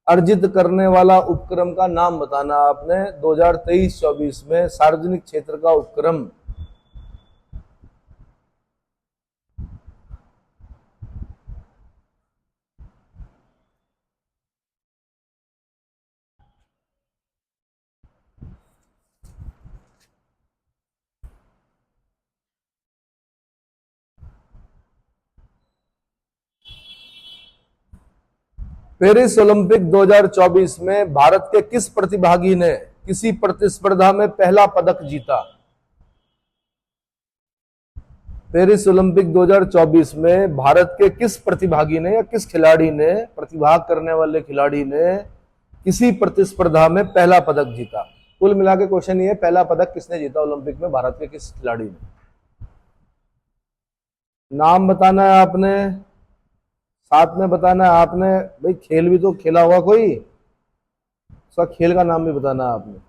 अर्जित करने वाला उपक्रम का नाम बताना आपने 2023-24 में सार्वजनिक क्षेत्र का उपक्रम। पेरिस ओलंपिक 2024 में भारत के किस प्रतिभागी ने किसी प्रतिस्पर्धा में पहला पदक जीता? पेरिस ओलंपिक 2024 में भारत के किस प्रतिभागी ने या किस खिलाड़ी ने, प्रतिभाग करने वाले खिलाड़ी ने किसी प्रतिस्पर्धा में पहला पदक जीता? कुल मिला के क्वेश्चन ये, पहला पदक किसने जीता ओलंपिक में भारत के किस खिलाड़ी ने? नाम बताना है आपने, साथ में बताना है आपने। भाई खेल भी तो खेला होगा कोई, उसका खेल का नाम भी बताना है आपने।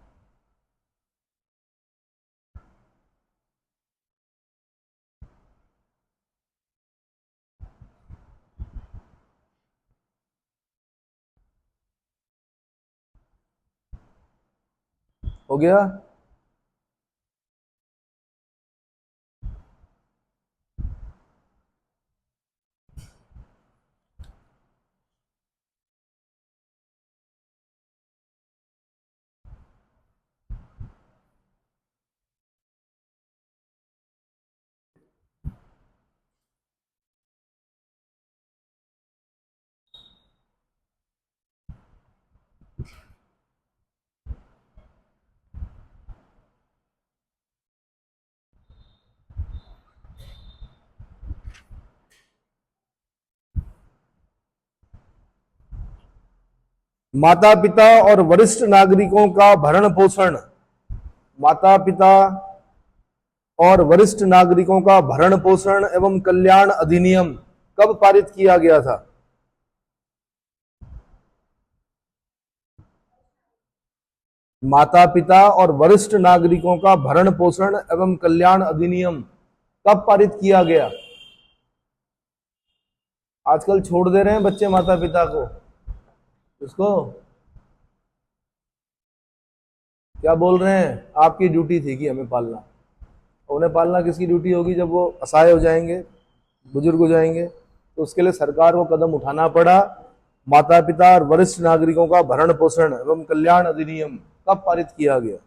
हो गया? माता पिता और वरिष्ठ नागरिकों का भरण पोषण, माता पिता और वरिष्ठ नागरिकों का भरण पोषण एवं कल्याण अधिनियम कब पारित किया गया था? माता पिता और वरिष्ठ नागरिकों का भरण पोषण एवं कल्याण अधिनियम कब पारित किया गया? आजकल छोड़ दे रहे हैं बच्चे माता पिता को, इसको क्या बोल रहे हैं, आपकी ड्यूटी थी कि हमें पालना। उन्हें पालना किसकी ड्यूटी होगी? जब वो असहाय हो जाएंगे, बुजुर्ग हो जाएंगे, तो उसके लिए सरकार को कदम उठाना पड़ा। माता पिता और वरिष्ठ नागरिकों का भरण पोषण एवं कल्याण अधिनियम कब पारित किया गया?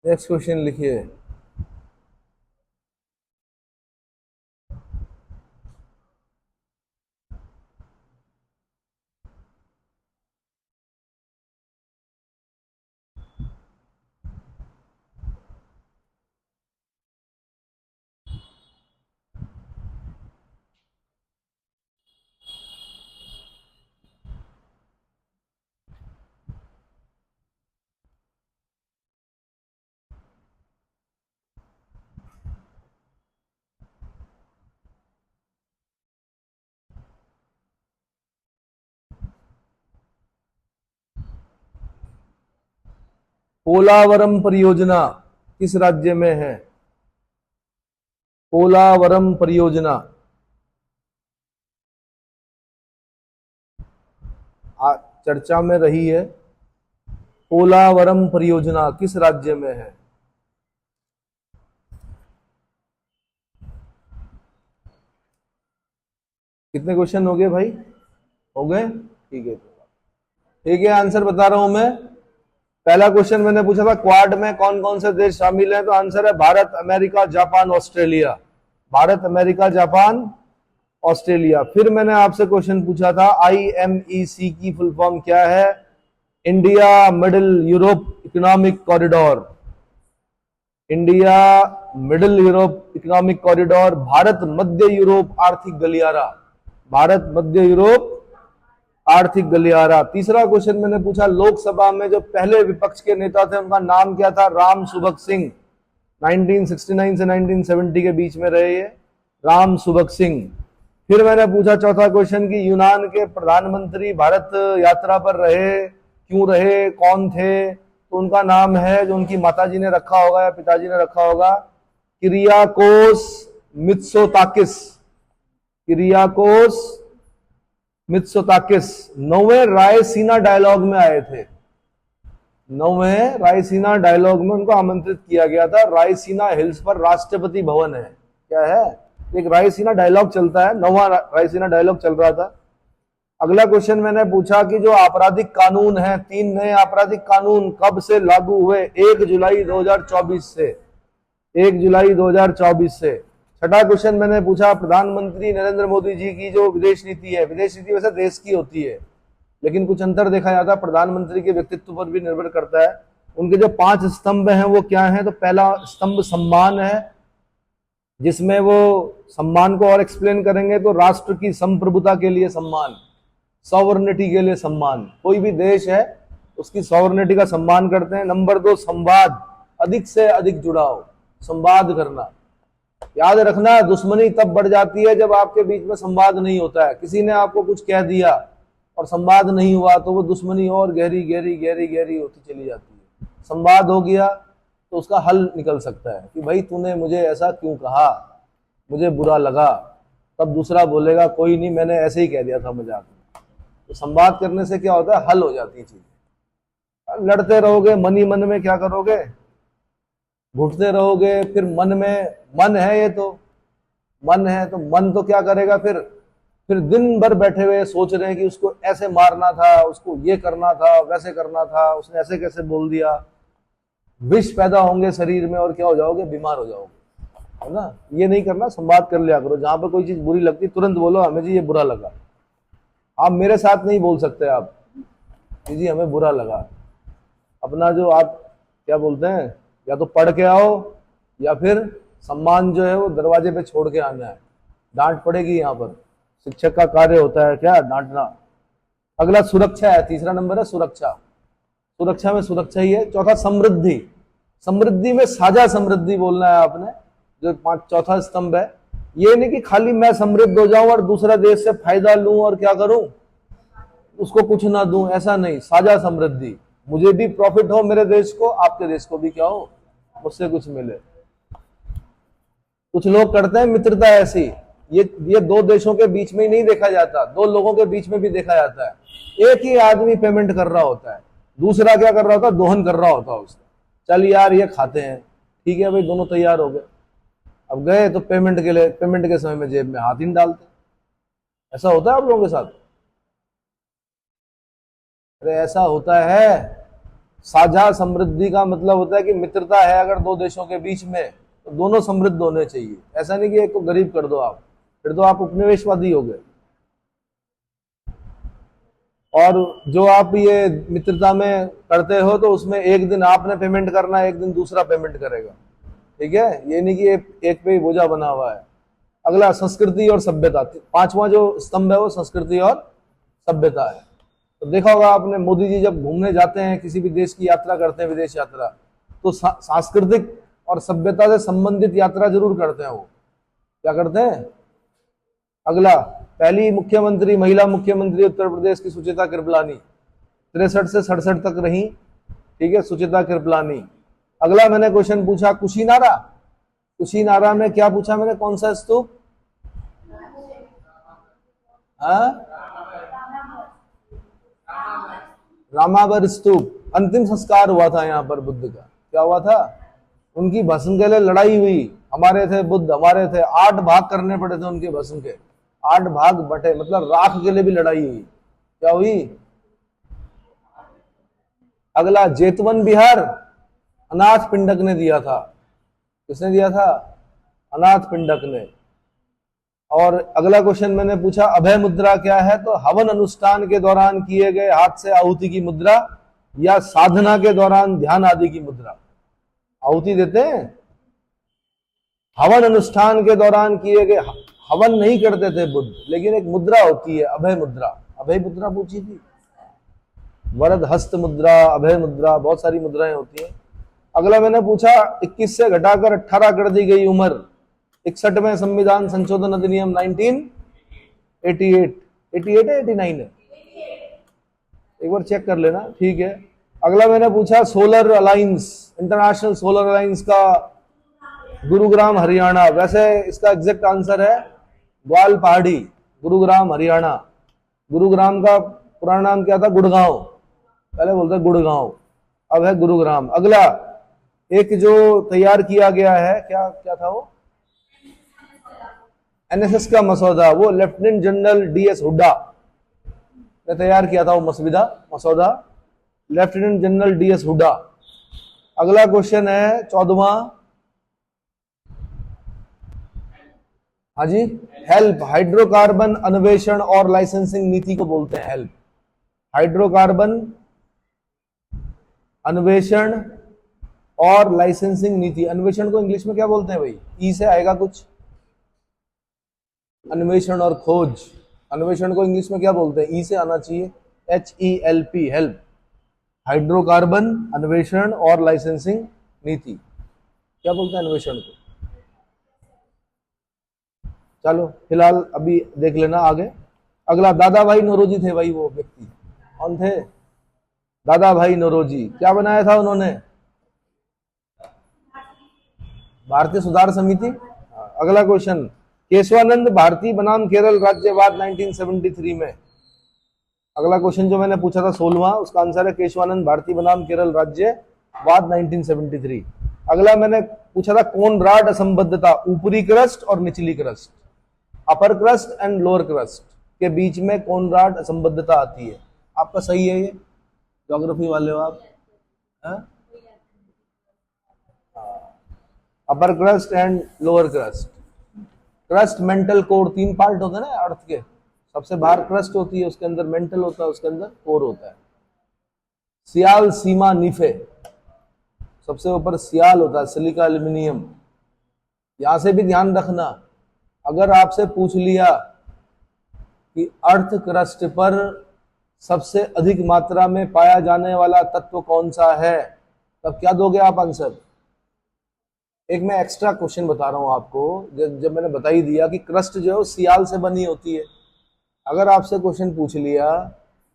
नेक्स्ट क्वेश्चन लिखिए। पोलावरम परियोजना किस राज्य में है? पोलावरम परियोजना चर्चा में रही है। पोलावरम परियोजना किस राज्य में है? कितने क्वेश्चन हो गए भाई? हो गए? ठीक है, ठीक है, आंसर बता रहा हूं मैं। पहला क्वेश्चन मैंने पूछा था क्वाड में कौन कौन से देश शामिल हैं, तो आंसर है Bharat, America, Japan, Australia. Bharat, America, Japan, Australia. फिर मैंने आपसे क्वेश्चन पूछा था IMEC की फुल फॉर्म क्या है? India middle Europe economic corridor. India middle Europe economic corridor, Bharat मध्य यूरोप आर्थिक गलियारा। भारत मध्य यूरोप आर्थिक गलियारा। तीसरा क्वेश्चन मैंने पूछा लोकसभा में जो पहले विपक्ष के नेता थे उनका नाम क्या था? राम सुभग सिंह। 1969 से 1970 के बीच में रहे ये राम सुभग सिंह। फिर मैंने पूछा चौथा क्वेश्चन कि यूनान के प्रधानमंत्री भारत यात्रा पर रहे, क्यों रहे, कौन थे? तो उनका नाम है, जो उनकी माताजी ने रखा होगा या पिताजी ने रखा होगा, किरियाकोस मित्सोताकिस। किरियाकोस मित्सोताकिस 9वें रायसीना डायलॉग में आए थे। 9वें रायसीना डायलॉग में उनको आमंत्रित किया गया था। रायसीना हिल्स पर राष्ट्रपति भवन है। क्या है? एक रायसीना डायलॉग चलता है, 9वां रायसीना डायलॉग चल रहा था। अगला क्वेश्चन मैंने पूछा कि जो आपराधिक कानून है, 3 नए आपराधिक कानून कब से लागू हुए? 1 जुलाई 2024 से। 1 जुलाई 2024 से। छठा क्वेश्चन मैंने पूछा प्रधानमंत्री नरेंद्र मोदी जी की जो विदेश नीति है, विदेश नीति वैसे देश की होती है लेकिन कुछ अंतर देखा जाता है, प्रधानमंत्री के व्यक्तित्व पर भी निर्भर करता है। उनके जो 5 स्तंभ हैं वो क्या हैं? तो पहला स्तंभ सम्मान है, जिसमें वो सम्मान को और एक्सप्लेन करेंगे तो राष्ट्र की संप्रभुता के लिए सम्मान, सॉवरेनिटी के लिए सम्मान। कोई भी देश है उसकी सॉवरेनिटी का सम्मान करते हैं। नंबर 2 संवाद, अधिक से अधिक जुड़ाव, संवाद करना। याद रखना दुश्मनी तब बढ़ जाती है जब आपके बीच में संवाद नहीं होता है। किसी ने आपको कुछ कह दिया और संवाद नहीं हुआ तो वो दुश्मनी और गहरी गहरी गहरी गहरी होती चली जाती है। संवाद हो गया तो उसका हल निकल सकता है कि भाई तूने मुझे ऐसा क्यों कहा, मुझे बुरा लगा। तब दूसरा बोलेगा कोई नहीं, मैंने ऐसे ही कह दिया था मजाक में। तो संवाद करने से क्या होता है? हल हो जाती है चीजें। लड़ते रहोगे मन ही मन में, क्या करोगे? घुटते रहोगे। फिर मन में, मन है ये तो, मन है तो मन तो क्या करेगा? फिर दिन भर बैठे हुए सोच रहे हैं कि उसको ऐसे मारना था, उसको ये करना था, वैसे करना था, उसने ऐसे कैसे बोल दिया। विष पैदा होंगे शरीर में और क्या हो जाओगे? बीमार हो जाओगे, है ना। ये नहीं करना, संवाद कर लिया करो। जहां पर कोई चीज बुरी लगती तुरंत बोलो हमें जी ये बुरा लगा। आप मेरे साथ नहीं बोल सकते आप जी हमें बुरा लगा। अपना जो आप क्या बोलते हैं, या तो पढ़ के आओ या फिर सम्मान जो है वो दरवाजे पे छोड़ के आना है। डांट पड़ेगी यहाँ पर, शिक्षक का कार्य होता है क्या? डांटना। अगला सुरक्षा है, तीसरा नंबर है सुरक्षा। सुरक्षा में सुरक्षा ही है। चौथा समृद्धि। समृद्धि में साझा समृद्धि बोलना है आपने, जो चौथा स्तंभ है। ये नहीं कि खाली मैं समृद्ध हो जाऊं और दूसरा देश से फायदा लूं और क्या करूं, उसको कुछ ना दूं, ऐसा नहीं। साझा समृद्धि, मुझे भी प्रॉफिट हो मेरे देश को, आपके देश को भी क्या हो, मुझसे कुछ मिले। कुछ लोग करते हैं मित्रता ऐसी, ये 2 देशों के बीच में ही नहीं देखा जाता, 2 लोगों के बीच में भी देखा जाता है। एक ही आदमी पेमेंट कर रहा होता है, दूसरा क्या कर रहा होता है? दोहन कर रहा होता है उसका। चल यार ये खाते हैं, ठीक है भाई, दोनों तैयार हो गए। अब गए तो पेमेंट के लिए, पेमेंट के समय में जेब में हाथ ही नहीं डालते। ऐसा होता है आप लोगों के साथ? अरे ऐसा होता है। साझा समृद्धि का मतलब होता है कि मित्रता है अगर 2 देशों के बीच में तो दोनों समृद्ध होने चाहिए। ऐसा नहीं कि एक को गरीब कर दो आप, फिर तो आप उपनिवेशवादी हो गए। और जो आप ये मित्रता में करते हो तो उसमें एक दिन आपने पेमेंट करना है, एक दिन दूसरा पेमेंट करेगा, ठीक है। ये नहीं कि एक पे ही बोझा बना हुआ है। अगला संस्कृति और सभ्यता। 5वां जो स्तंभ है वो संस्कृति और सभ्यता है। तो देखा होगा आपने, मोदी जी जब घूमने जाते हैं, किसी भी देश की यात्रा करते हैं, विदेश यात्रा, तो सांस्कृतिक और सभ्यता से संबंधित यात्रा जरूर करते हैं। वो क्या करते हैं? अगला, पहली मुख्यमंत्री, महिला मुख्यमंत्री उत्तर प्रदेश की सुचिता कृपलानी, 63 से 67 तक रही, ठीक है, सुचिता कृपलानी। अगला मैंने क्वेश्चन पूछा कुशीनारा। कुशीनारा में क्या पूछा मैंने? कौन सा स्तूप? रामावर स्तूप अंतिम संस्कार हुआ था यहाँ पर बुद्ध का। क्या हुआ था? उनकी भस्म के लिए लड़ाई हुई। हमारे थे बुद्ध, हमारे थे, 8 भाग करने पड़े थे उनके भस्म के, 8 भाग बटे, मतलब राख के लिए भी लड़ाई हुई। क्या हुई? अगला, जेतवन बिहार अनाथ पिंडक ने दिया था। किसने दिया था? अनाथ पिंडक ने। और अगला क्वेश्चन मैंने पूछा अभय मुद्रा क्या है, तो हवन अनुष्ठान के दौरान किए गए हाथ से आहुति की मुद्रा या साधना के दौरान ध्यान आदि की मुद्रा। आहुति देते हैं हवन अनुष्ठान के दौरान किए गए, हवन नहीं करते थे बुद्ध, लेकिन एक मुद्रा होती है अभय मुद्रा। अभय मुद्रा पूछी थी, वरद हस्त मुद्रा, अभय मुद्रा, बहुत सारी मुद्राएं होती हैं। अगला मैंने पूछा 21 से घटाकर 18 कर दी गई उम्र 61वें संविधान संशोधन अधिनियम 1988, 88 है 89 है, एक बार चेक कर लेना, ठीक है। अगला मैंने पूछा solar alliance, international solar alliance का गुरुग्राम हरियाणा, वैसे इसका एग्जैक्ट आंसर है ग्वाल पहाड़ी, गुरुग्राम हरियाणा। गुरुग्राम का पुराना नाम क्या था? गुड़गांव, पहले बोलते गुड़गांव, अब है गुरुग्राम। अगला एक जो तैयार किया गया है, क्या क्या था वो? एनएसएस का मसौदा, वो लेफ्टिनेंट जनरल डीएस हुड्डा ने तैयार किया था वो मसौदा, लेफ्टिनेंट जनरल डीएस हुड्डा। अगला क्वेश्चन है 14वां, हाँ जी, हेल्प, हाइड्रोकार्बन अन्वेषण और लाइसेंसिंग नीति को बोलते हैं हेल्प। हाइड्रोकार्बन अन्वेषण और लाइसेंसिंग नीति। अन्वेषण को इंग्लिश में क्या बोलते हैं भाई? ई से आएगा कुछ, अन्वेषण और खोज। अन्वेषण को इंग्लिश में क्या बोलते हैं? ई से आना चाहिए, HELP, हेल्प। हाइड्रोकार्बन अन्वेषण और लाइसेंसिंग नीति क्या बोलते हैं अन्वेषण को? चलो फिलहाल अभी देख लेना आगे। अगला, दादा भाई नौरोजी थे भाई, वो व्यक्ति कौन थे? दादा भाई नौरोजी। क्या बनाया था उन्होंने? भारतीय सुधार समिति। अगला क्वेश्चन, केशवानंद भारती बनाम केरल राज्यवाद 1973 में। अगला क्वेश्चन जो मैंने पूछा था 16वां, उसका आंसर है केशवानंद भारती बनाम केरल राज्यवाद 1973। अगला मैंने पूछा था कोनराड असंबद्धता, ऊपरी क्रस्ट और निचली crust, upper crust and lower crust के बीच में कोनराड असंबद्धता आती है। आपका सही है ये, ज्योग्राफी वाले हो आप, upper crust and lower crust. Crust, mantle, core, 3 part होते हैं ना अर्थ के। सबसे बाहर क्रस्ट होती है, उसके अंदर मेंटल होता है, उसके अंदर कोर होता है। सियाल, सीमा, नीफे, सबसे ऊपर सियाल होता है, सिलिका एल्यूमिनियम। यहां से भी ध्यान रखना, अगर आपसे पूछ लिया कि अर्थ क्रस्ट पर सबसे अधिक मात्रा में पाया जाने वाला तत्व कौन सा है, तब क्या दोगे आप आंसर? एक मैं एक्स्ट्रा क्वेश्चन बता रहा हूं आपको, जब मैंने बता ही दिया कि क्रस्ट जो है वो सियाल से बनी होती है। अगर आपसे क्वेश्चन पूछ लिया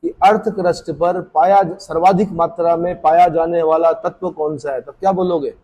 कि अर्थ क्रस्ट पर पाया सर्वाधिक मात्रा में पाया जाने वाला तत्व कौन सा है, तब क्या बोलोगे?